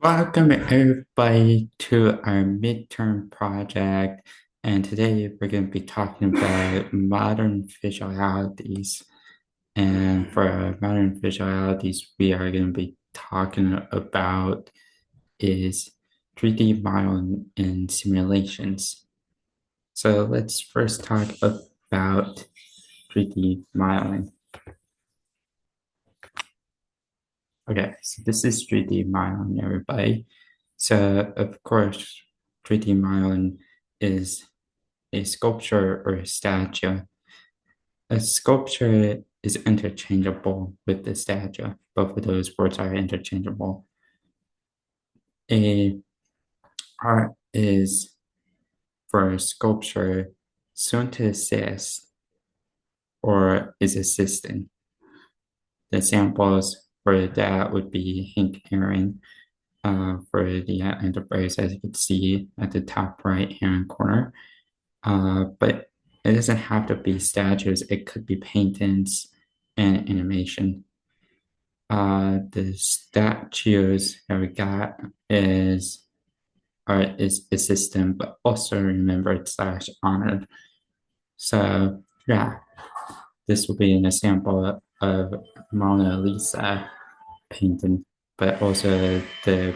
Welcome everybody to our midterm project, and today we're going to be talking about modern visualities. And for our modern visualities, we are going to be talking about is 3D modeling and simulations. So let's first talk about 3D modeling. Okay, so this is 3D modeling, everybody. So, of course, 3D modeling is a sculpture or a statue. A sculpture is interchangeable with the statue. Both of those words are interchangeable. A art is for a sculpture soon to assist or is assisting. The examples for that would be Hank Aaron for the enterprise, as you can see at the top right hand corner. But it doesn't have to be statues. It could be paintings and animation. The statues that we got is a system, but also remembered slash honored. So yeah, this will be an example of Mona Lisa painting, but also the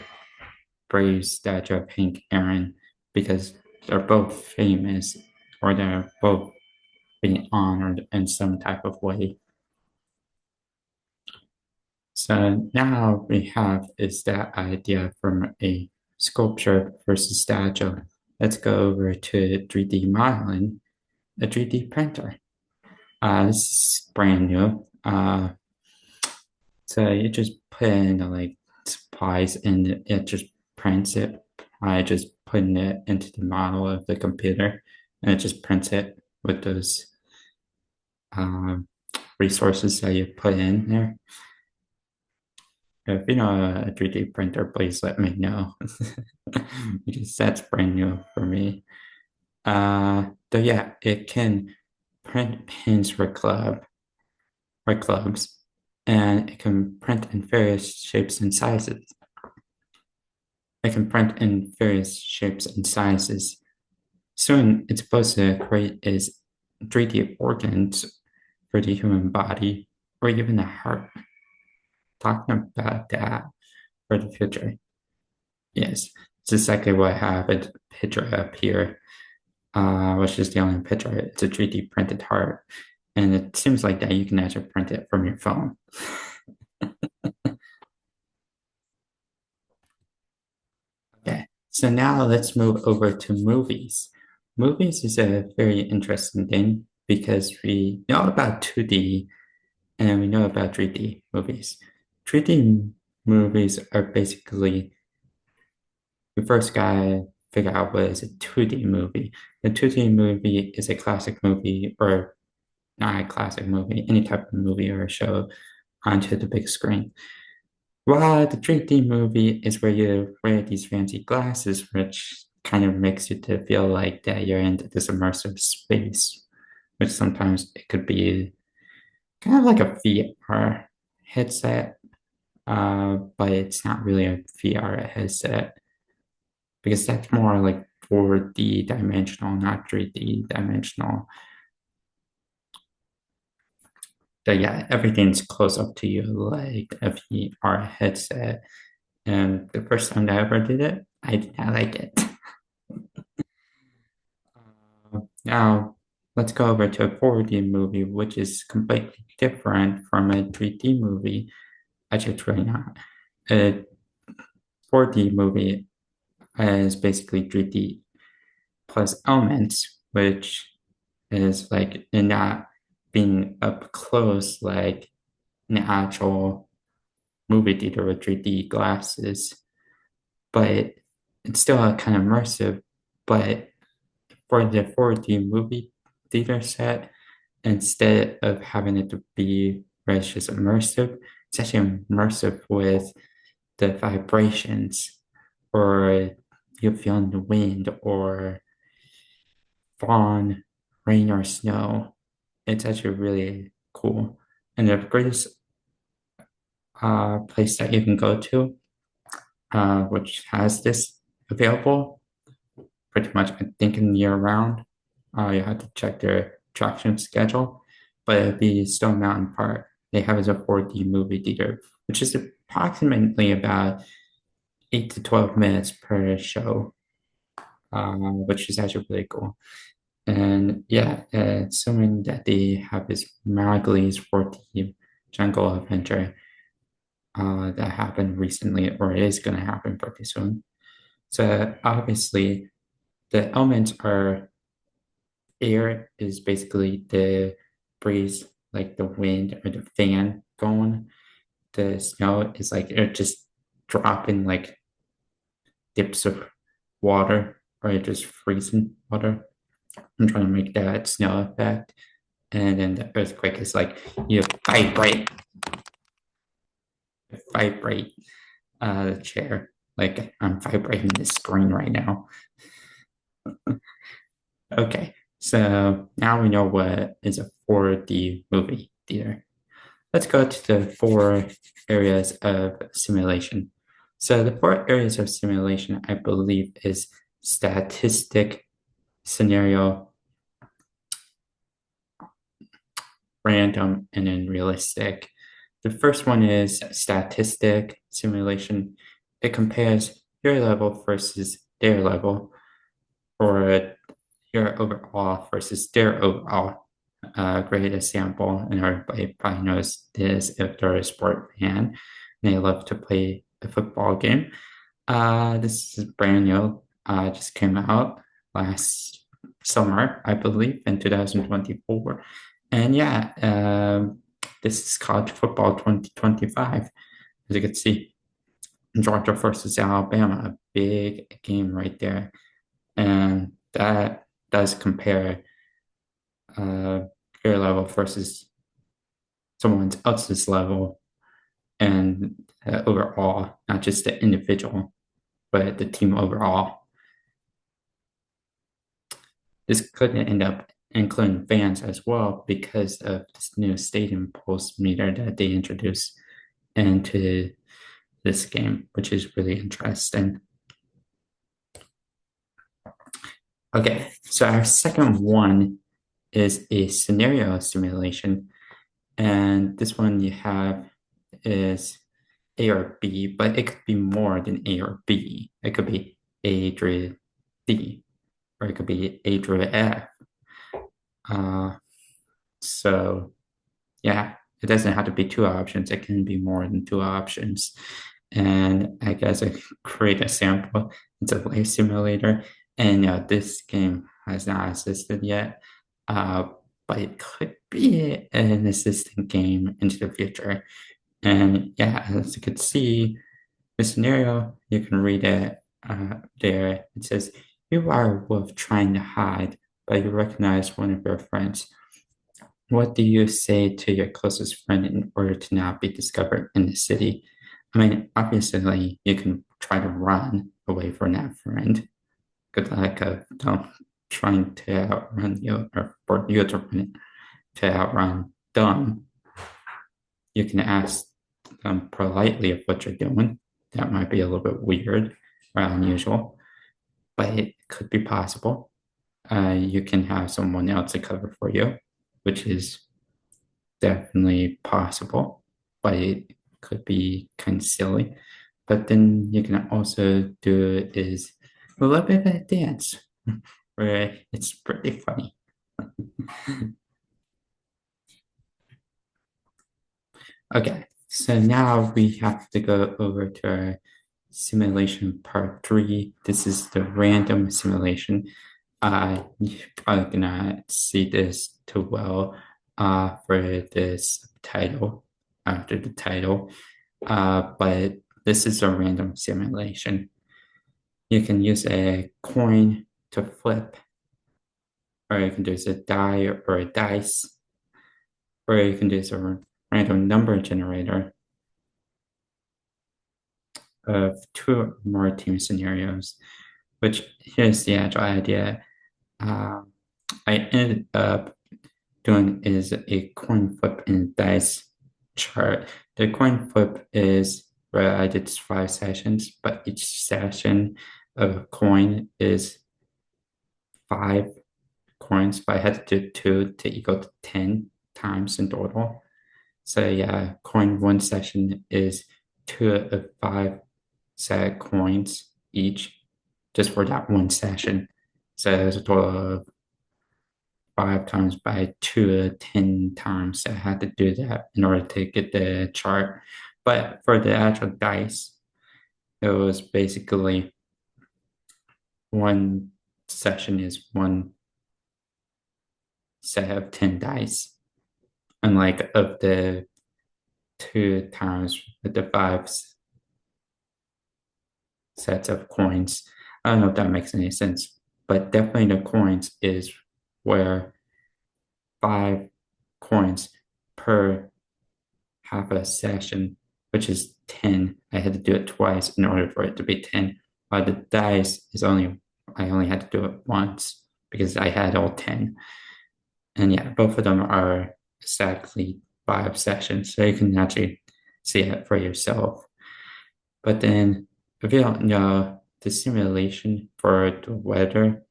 brave statue of Hank Aaron because they're both famous or they're both being honored in some type of way. So now we have is that idea from a sculpture versus statue. Let's go over to 3D modeling, a 3D printer. This is brand new. So you just put in like supplies and it just prints it. I just putting it into the model of the computer and it just prints it with those um, resources that you put in there. If you know a 3D printer, please let me know because that's brand new for me. So yeah, it can print pins for clubs, and it can print in various shapes and sizes. It can print in various shapes and sizes. Soon, it's supposed to create is 3D organs for the human body or even a heart. Talking about that for the future. Yes, it's exactly what I have a picture up here, which is the only picture. It's a 3D printed heart. And it seems like that you can actually print it from your phone. Okay, so now let's move over to movies. Movies is a very interesting thing because we know about 2D and we know about 3D movies. 3D movies are basically, we first gotta figure out what is a 2D movie. A 2D movie is a classic movie or not a classic movie, any type of movie or show onto the big screen. While the 3D movie is where you wear these fancy glasses, which kind of makes you to feel like that you're in this immersive space, which sometimes it could be kind of like a VR headset, but it's not really a VR headset because that's more like 4D dimensional, not 3D dimensional. So yeah, everything's close up to you like a VR headset. And the first time that I ever did it, I did not like it. Now, let's go over to a 4D movie, which is completely different from a 3D movie. Actually, it's really not. A 4D movie is basically 3D plus elements, which is like not being up close like an actual movie theater with 3D glasses, but it's still kind of immersive. But for the 4D movie theater set, instead of having it to be where it's just immersive, it's actually immersive with the vibrations or you feeling the wind or falling rain or snow. It's actually really cool. And the greatest place that you can go to which has this available pretty much, I think, in year round. You have to check their attraction schedule, but it'd be Stone Mountain Park. They have it as a 4D movie theater, which is approximately about 8 to 12 minutes per show, which is actually really cool. And yeah, assuming that they have this Mowgli's 4D jungle adventure that happened recently or is going to happen pretty soon. So obviously, the elements are air is basically the breeze, like the wind or the fan going. The snow is like it just dropping like dips of water or just freezing water. I'm trying to make that snow effect. And then the earthquake is like you vibrate the chair. Like I'm vibrating the screen right now. Okay, so now we know what is a 4D movie theater. Let's go to the four areas of simulation. So the four areas of simulation, I believe, is statistic, scenario, random, and then realistic. The first one is statistic simulation. It compares your level versus their level, or your overall versus their overall. Great example, and everybody probably knows this if they're a sport fan and they love to play a football game. This is brand new. Just came out last summer, I believe, in 2024. And yeah, this is college football 2025. As you can see, Georgia versus Alabama, a big game right there. And that does compare uh, your level versus someone else's level and overall, not just the individual, but the team overall. This could end up including fans as well because of this new stadium pulse meter that they introduced into this game, which is really interesting. Okay, so our second one is a scenario simulation. And this one you have is A or B, but it could be more than A or B. It could be A through D, or it could be A through F. Uh, so yeah, it doesn't have to be two options. It can be more than two options. And I guess I create a sample. It's a life simulator. And this game has not existed yet. Uh, but it could be an assistant game into the future. And yeah, as you can see, the scenario, you can read it there. It says, you are a wolf trying to hide, but you recognize one of your friends. What do you say to your closest friend in order to not be discovered in the city? I mean, obviously, you can try to run away from that friend. Good luck of trying to outrun you or for you to outrun them. You can ask them politely of what you're doing. That might be a little bit weird or unusual, but it could be possible. You can have someone else to cover for you, which is definitely possible, but it could be kind of silly. But then you can also do is a little bit of a dance where it's pretty funny. Okay, so now we have to go over to our simulation part three. This is the random simulation. You're probably gonna see this too well for this title, after the title. But this is a random simulation. You can use a coin to flip, or you can use a die or a dice, or you can use a random number generator of two or more team scenarios, which here's the actual idea. Uh, I ended up doing is a coin flip and dice chart. The coin flip is where I did 5 sessions, but each session of a coin is 5 coins, but I had to do 2 to equal to 10 times in total. So yeah, coin 1 session is 2 of 5 set coins each, just for that 1 session. So there's a total of 5 times by 2 of 10 times. So I had to do that in order to get the chart. But for the actual dice, it was basically 1 session is 1 set of 10 dice. Unlike of the 2 times with the 5 sets of coins. I don't know if that makes any sense, but definitely the coins is where 5 coins per half a session, which is 10. I had to do it twice in order for it to be 10. While the dice is I only had to do it once because I had all 10. And yeah, both of them are exactly 5 sessions, so you can actually see it for yourself. But then if you don't know the simulation for the weather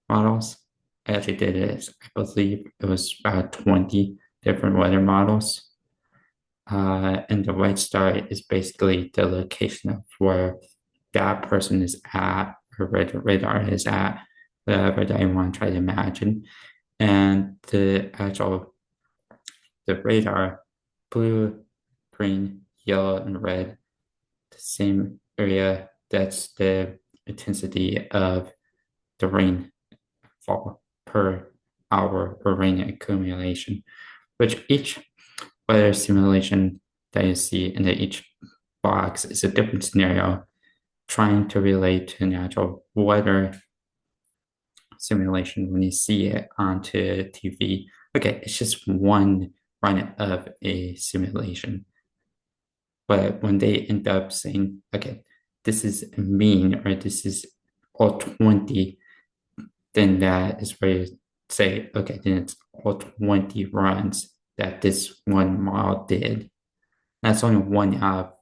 models, I actually did it. I believe it was about 20 different weather models. And the white star is basically the location of where that person is at, or where the radar is at, whatever that you want to try to imagine. And the radar, blue, green, yellow, and red, the same area, that's the intensity of the rainfall per hour or rain accumulation, which each weather simulation that you see in each box is a different scenario trying to relate to natural weather simulation when you see it onto TV. Okay, it's just one run of a simulation. But when they end up saying, okay, this is a mean or this is all 20, then that is where you say, okay, then it's all 20 runs that this one model did. That's only one out of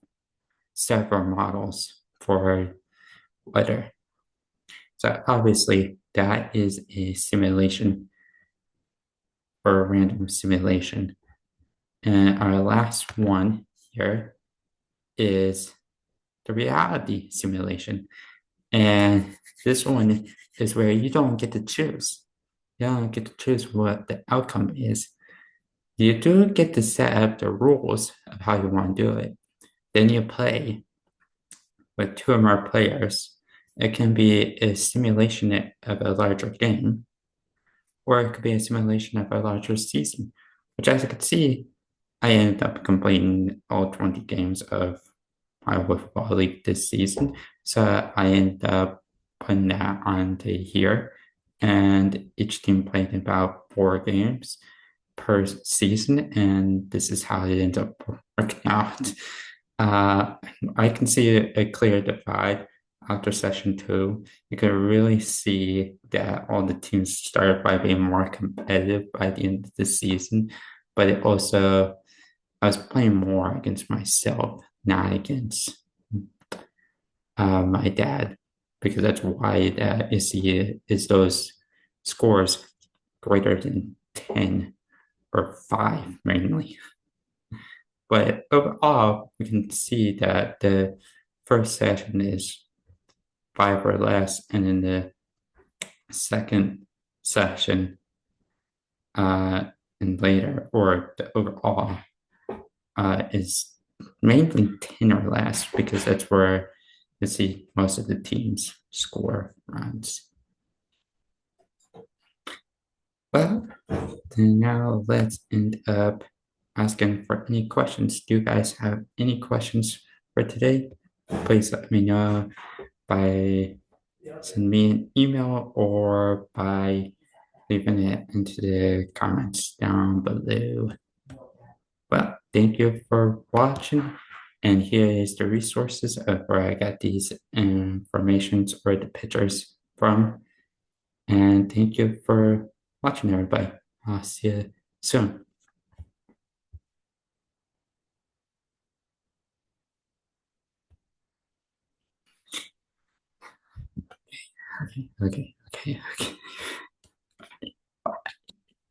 several models for weather. So obviously that is a simulation or a random simulation. And our last one here is the reality simulation. And this one is where you don't get to choose. You don't get to choose what the outcome is. You do get to set up the rules of how you want to do it. Then you play with 2 or more players. It can be a simulation of a larger game, or it could be a simulation of a larger season, which, as you can see, I ended up completing all 20 games of my Wiffleball League this season. So I ended up putting that onto here. And each team played about 4 games per season. And this is how it ends up working out. I can see a clear divide after session 2. You can really see that all the teams started by being more competitive by the end of the season, but it also, I was playing more against myself, not against my dad, because that's why that is those scores greater than 10 or 5 mainly. But overall, we can see that the first session is 5 or less, and then the second session and later, or the overall, is mainly 10 or less, because that's where you see most of the teams score runs. Well, then now let's end up asking for any questions. Do you guys have any questions for today? Please let me know by send me an email or by leaving it into the comments down below. Well, thank you for watching. And here is the resources of where I got these informations or the pictures from. And thank you for watching, everybody. I'll see you soon. Okay, okay, okay, okay.